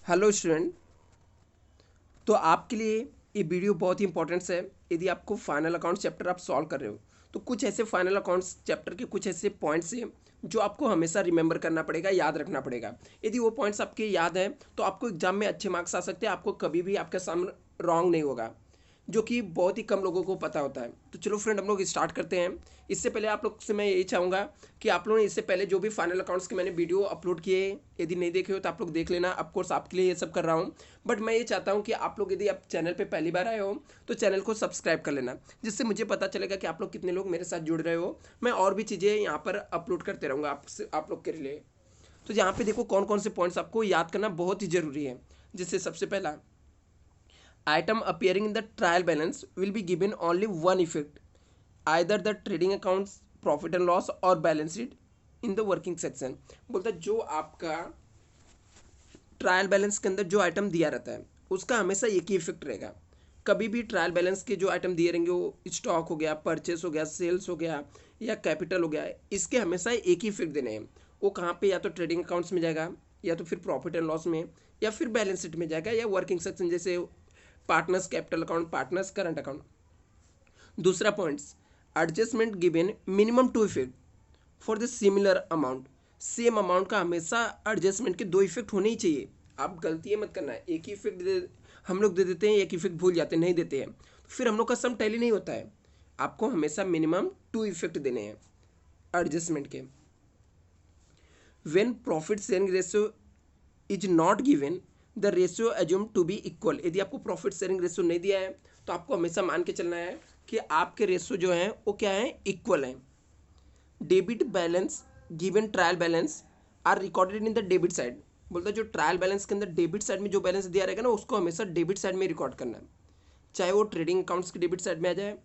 Hello student. तो आपके लिए ये वीडियो बहुत ही इंपॉर्टेंट है। यदि आपको फाइनल अकाउंट्स चैप्टर आप सॉल्व कर रहे हो तो कुछ ऐसे फाइनल अकाउंट्स चैप्टर के कुछ ऐसे पॉइंट्स हैं जो आपको हमेशा रिमेंबर करना पड़ेगा, याद रखना पड़ेगा। यदि वो पॉइंट्स आपके याद हैं तो आपको एग्जाम में अच्छे मार्क्स आ सकते हैं, आपको कभी भी आपका सम रॉन्ग नहीं होगा, जो कि बहुत ही कम लोगों को पता होता है। तो चलो फ्रेंड, हम लोग स्टार्ट करते हैं। इससे पहले आप लोग से मैं यही चाहूँगा कि आप लोगों ने इससे पहले जो भी फाइनल अकाउंट्स के मैंने वीडियो अपलोड किए, यदि नहीं देखे हो तो आप लोग देख लेना। ऑफकोर्स आपके लिए ये सब कर रहा हूँ, बट मैं ये चाहता हूँ कि आप लोग यदि आप चैनल पे पहली बार आए हो तो चैनल को सब्सक्राइब कर लेना, जिससे मुझे पता चलेगा कि आप लोग कितने लोग मेरे साथ जुड़ रहे हो। मैं और भी चीज़ें यहाँ पर अपलोड करते रहूँगा आप लोग के लिए। तो यहाँ पे देखो कौन कौन से पॉइंट्स आपको याद करना बहुत ही ज़रूरी है। जैसे सबसे पहला, item appearing in the trial balance will be given only one effect, either the trading accounts profit and loss or balance sheet in the working section। बोलता है जो आपका ट्रायल बैलेंस के अंदर जो आइटम दिया रहता है उसका हमेशा एक ही इफेक्ट रहेगा। कभी भी ट्रायल बैलेंस के जो आइटम दिए रहेंगे, वो स्टॉक हो गया, परचेस हो गया, सेल्स हो गया या कैपिटल हो गया, इसके हमेशा एक ही इफेक्ट देने हैं। वो कहाँ पे, या तो ट्रेडिंग अकाउंट्स में जाएगा, या तो फिर प्रॉफिट एंड लॉस में, या फिर बैलेंस शीट में जाएगा, या वर्किंग सेक्शन जैसे partners capital account, partners current account. दूसरा points, adjustment given minimum to effect for the similar amount. Same amount का हमेशा एडजस्टमेंट के दो इफेक्ट होने ही चाहिए। आप गलती ये मत करना है, एक ही इफेक्ट हम लोग दे देते हैं, एक इफेक्ट भूल जाते हैं, नहीं देते हैं, तो फिर हम लोग का सम टैली नहीं होता है। आपको हमेशा मिनिमम टू इफेक्ट देने हैं एडजस्टमेंट के। When profit sharing ratio is not given the ratio assume to be equal. यदि आपको प्रॉफिट शेयरिंग रेशियो नहीं दिया है तो आपको हमेशा मान के चलना है कि आपके रेशियो जो हैं वो क्या है, इक्वल हैं। Debit balance given trial balance are recorded in the debit side. बोलता है जो ट्रायल बैलेंस के अंदर डेबिट साइड में जो बैलेंस दिया रहेगा ना, उसको हमेशा डेबिट साइड में रिकॉर्ड करना है, चाहे वो ट्रेडिंग अकाउंट्स के डेबिट साइड में आ जाए,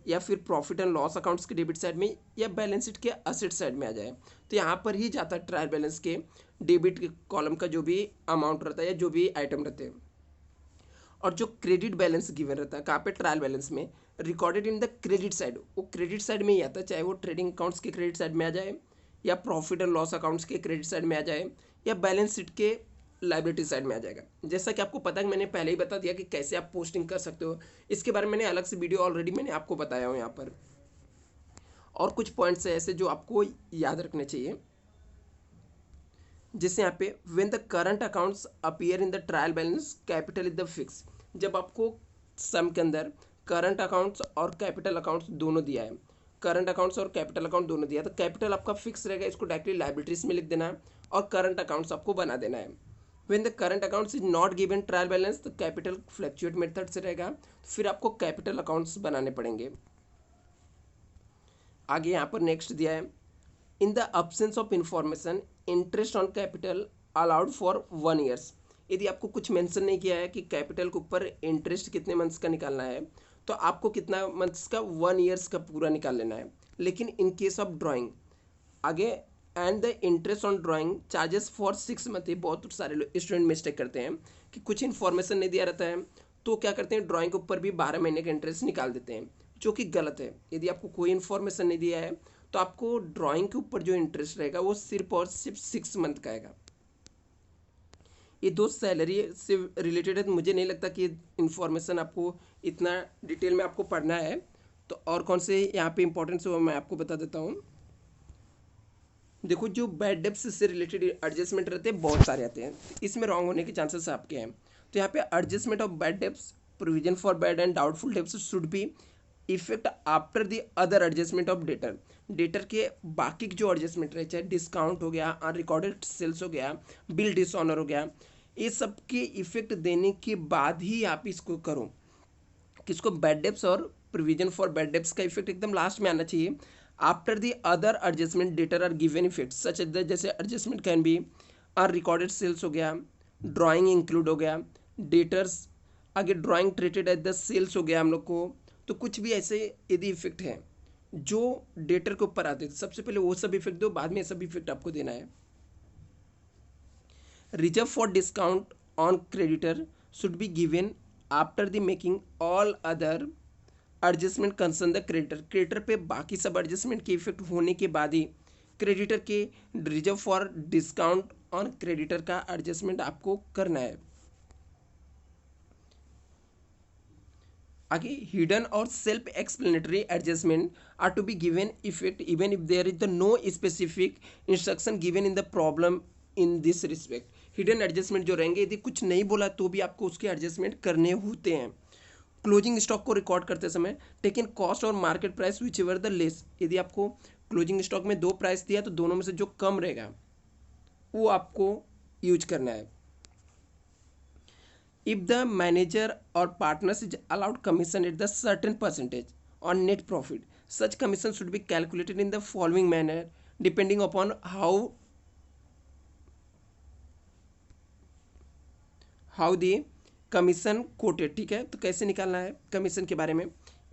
या फिर प्रॉफिट एंड लॉस अकाउंट्स के डेबिट साइड में, या बैलेंस शीट के असेट साइड में आ जाए। तो यहाँ पर ही जाता है ट्रायल बैलेंस के डेबिट के कॉलम का जो भी अमाउंट रहता है या जो भी आइटम रहते हैं। और जो क्रेडिट बैलेंस गिवन रहता है कहाँ पे, ट्रायल बैलेंस में, recorded in the credit side, वो क्रेडिट साइड में ही आता है, चाहे वो ट्रेडिंग अकाउंट्स के क्रेडिट साइड में आ जाए, या प्रॉफिट एंड लॉस अकाउंट्स के क्रेडिट साइड में आ जाए, या बैलेंस शीट के लाइबिलिटी साइड में आ जाएगा। जैसा कि आपको पता है, मैंने पहले ही बता दिया कि कैसे आप पोस्टिंग कर सकते हो, इसके बारे में मैंने अलग से वीडियो ऑलरेडी मैंने आपको बताया हूँ यहाँ पर। और कुछ पॉइंट्स है ऐसे जो आपको याद रखने चाहिए, जैसे यहाँ पे when the current accounts appear in the trial balance capital is the fix. जब आपको सम के अंदर करंट अकाउंट्स और कैपिटल अकाउंट्स दोनों दिया है, करंट अकाउंट्स और कैपिटल अकाउंट दोनों दिया है, तो कैपिटल आपका फिक्स रहेगा, इसको डायरेक्टली लाइबिलिटीज में लिख देना है, और करंट अकाउंट्स आपको बना देना है। When the current accounts is not given trial balance, तो कैपिटल फ्लैक्चुएट मेथड से रहेगा, तो फिर आपको कैपिटल अकाउंट्स बनाने पड़ेंगे। आगे यहाँ पर नेक्स्ट दिया है, in the absence of information interest on capital allowed for 1 years. यदि आपको कुछ मेंशन नहीं किया है कि कैपिटल के ऊपर इंटरेस्ट कितने मंथ्स का निकालना है, तो आपको कितना मंथ्स का, 1 ईयर्स का पूरा निकाल लेना है। लेकिन इन केस ऑफ ड्राइंग आगे, and the interest on drawing charges for 6 month. बहुत सारे स्टूडेंट मिस्टेक करते हैं कि कुछ इन्फॉर्मेशन नहीं दिया रहता है तो क्या करते हैं, ड्राइंग के ऊपर भी 12 महीने का इंटरेस्ट निकाल देते हैं, जो कि गलत है। यदि आपको कोई इन्फॉर्मेशन नहीं दिया है तो आपको ड्राइंग के ऊपर जो इंटरेस्ट रहेगा वो सिर्फ और सिर्फ 6 मंथ का आएगा। ये दो सैलरी से रिलेटेड है, तो मुझे नहीं लगता कि इन्फॉर्मेशन आपको इतना डिटेल में आपको पढ़ना है। तो और कौन से यहाँ पे इंपॉर्टेंस है वो मैं आपको बता देता हूँ। देखो, जो बैड डेब्ट्स से रिलेटेड एडजस्टमेंट रहते हैं बहुत सारे आते हैं, इसमें रॉन्ग होने के चांसेस आपके हैं। तो यहाँ पे adjustment of bad debts, provision for bad and doubtful debts should be effect after the other adjustment of debtor. Debtor के बाकी के जो एडजस्टमेंट रहे, चाहे डिस्काउंट हो गया, अनरिकॉर्डेड सेल्स हो गया, बिल डिसऑनर हो गया, ये सब के इफेक्ट देने के बाद ही आप इसको करो। किसको, बैड डेब्ट्स और प्रोविजन फॉर बैड डेब्ट्स का इफेक्ट एकदम लास्ट में आना चाहिए। After the other adjustment debtor are given effect such as, जैसे adjustment can be unrecorded sales हो गया, ड्राइंग इंक्लूड हो गया, डेटर्स, आगे drawing treated as the sales हो गया हम लोग को। तो कुछ भी ऐसे यदि इफेक्ट हैं जो डेटर के ऊपर आते थे, सबसे पहले वो सब इफेक्ट दो, बाद में सब इफेक्ट आपको देना है। Reserve for discount on creditor should be given after the making all other adjustment concern the creditor. Creditor पे बाकी सब एडजस्टमेंट के इफेक्ट होने के बाद ही क्रेडिटर के reserve for discount on creditor का एडजस्टमेंट आपको करना है। आगे हिडन और self explanatory adjustment are to be given effect even if there is the no specific instruction given in the problem in this respect. Hidden adjustment जो रहेंगे, यदि कुछ नहीं बोला तो भी आपको उसके एडजस्टमेंट करने होते हैं। क्लोजिंग स्टॉक को रिकॉर्ड करते समय टेकन कॉस्ट और market price which ever the less, यदि आपको क्लोजिंग स्टॉक में दो प्राइस दिया तो दोनों में से जो कम रहेगा वो आपको यूज करना है। If the manager or partners is allowed commission at the certain percentage on net profit, such commission should be calculated in the following manner depending upon how the commission quoted। ठीक है, तो कैसे निकालना है commission के बारे में।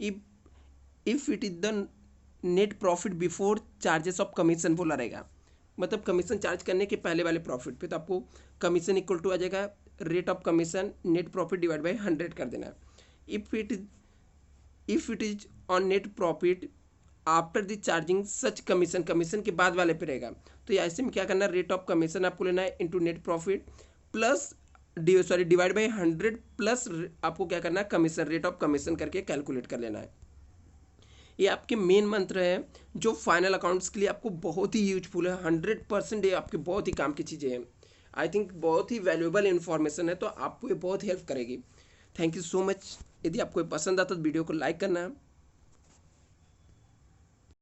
If it is the net profit before charges of commission बोला रहेगा, मतलब कमीशन चार्ज करने के पहले वाले प्रॉफिट पे, तो आपको कमीशन इक्वल टू आ जाएगा rate of commission net profit divide by 100 कर देना है। If it is on net profit after the charging such commission, commission के बाद वाले पे रहेगा, तो ऐसे में क्या करना है, रेट ऑफ कमीशन आपको लेना है into net profit plus divide by 100 plus आपको क्या करना है कमीशन, रेट ऑफ कमीशन करके कैलकुलेट कर लेना है। ये आपके मेन मंत्र है जो फाइनल अकाउंट्स के लिए आपको बहुत ही यूजफुल है। 100% ये आपके बहुत ही काम की चीज़ें हैं। आई थिंक बहुत ही वैल्यूएबल इन्फॉर्मेशन है, तो आपको ये बहुत हेल्प करेगी। Thank you so much. यदि आपको ये पसंद आता तो वीडियो को लाइक करना।